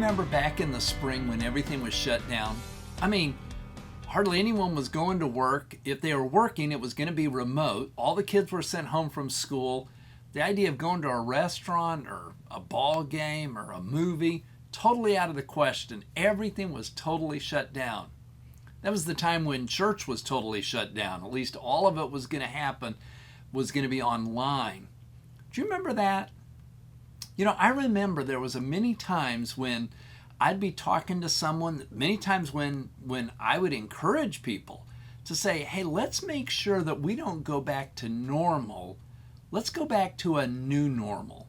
remember back in the spring when everything was shut down? I mean, hardly anyone was going to work. If they were working, it was going to be remote. All the kids were sent home from school. The idea of going to a restaurant or a ball game or a movie, totally out of the question. Everything was totally shut down. That was the time when church was totally shut down. At least all of it was going to happen, was going to be online. Do you remember that? You know, I remember there was many times when I'd be talking to someone, many times when I would encourage people to say, hey, let's make sure that we don't go back to normal. Let's go back to a new normal.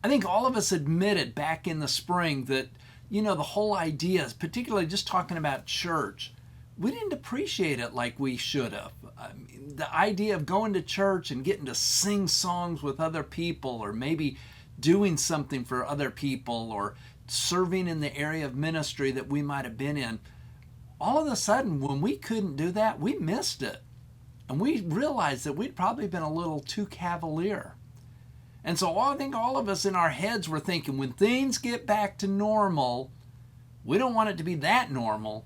I think all of us admitted back in the spring that, you know, the whole idea, particularly just talking about church, we didn't appreciate it like we should have. I mean, the idea of going to church and getting to sing songs with other people, or maybe doing something for other people, or serving in the area of ministry that we might have been in, all of a sudden when we couldn't do that, we missed it. And we realized that we'd probably been a little too cavalier. And so I think all of us in our heads were thinking, when things get back to normal, we don't want it to be that normal.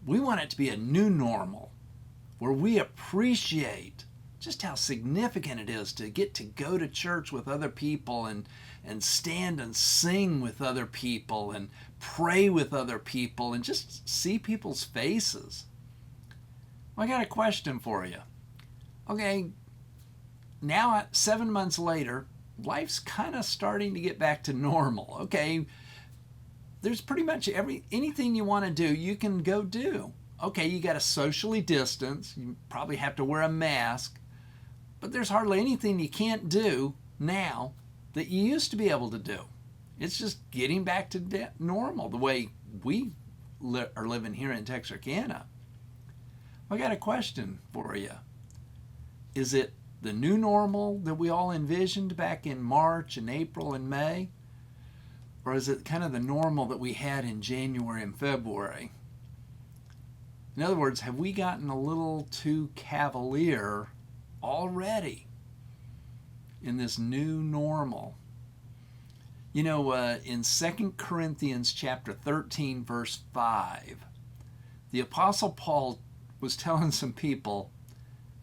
We want it to be a new normal where we appreciate just how significant it is to get to go to church with other people and stand and sing with other people and pray with other people and just see people's faces. Well, I got a question for you. Okay, now 7 months later, life's kind of starting to get back to normal. Okay, there's pretty much anything you want to do, you can go do. Okay, you got to socially distance. You probably have to wear a mask. But there's hardly anything you can't do now that you used to be able to do. It's just getting back to normal, the way we are living here in Texarkana. I got a question for you. Is it the new normal that we all envisioned back in March and April and May? Or is it kind of the normal that we had in January and February? In other words, have we gotten a little too cavalier already in this new normal? You know, in 2 Corinthians chapter 13, verse 5, the Apostle Paul was telling some people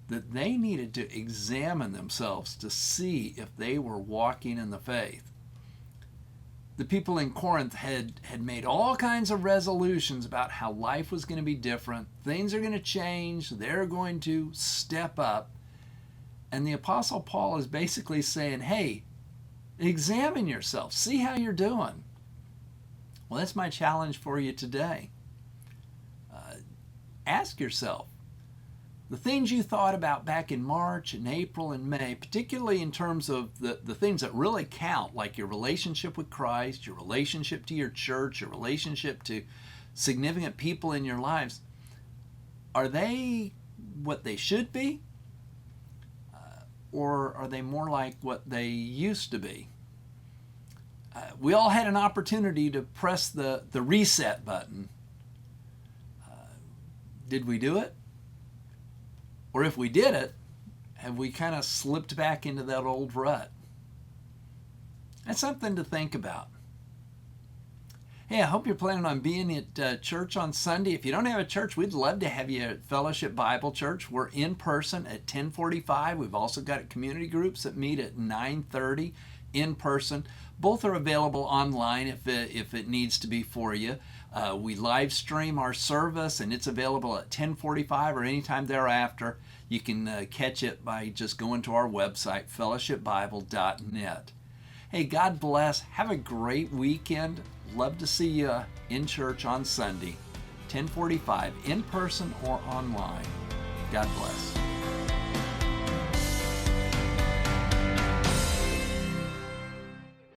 that they needed to examine themselves to see if they were walking in the faith. The people in Corinth had made all kinds of resolutions about how life was going to be different. Things are going to change. They're going to step up. And the Apostle Paul is basically saying, hey, examine yourself. See how you're doing. Well, that's my challenge for you today. Ask yourself, the things you thought about back in March and April and May, particularly in terms of the things that really count, like your relationship with Christ, your relationship to your church, your relationship to significant people in your lives, are they what they should be? Or are they more like what they used to be? We all had an opportunity to press the reset button. Did we do it? Or if we did it, have we kind of slipped back into that old rut? That's something to think about. Hey, I hope you're planning on being at church on Sunday. If you don't have a church, we'd love to have you at Fellowship Bible Church. We're in person at 10:45. We've also got community groups that meet at 9:30 in person. Both are available online if it needs to be for you. We live stream our service, and it's available at 10:45 or anytime thereafter. You can catch it by just going to our website, fellowshipbible.net. Hey, God bless. Have a great weekend. Love to see you in church on Sunday, 10:45, in person or online. God bless.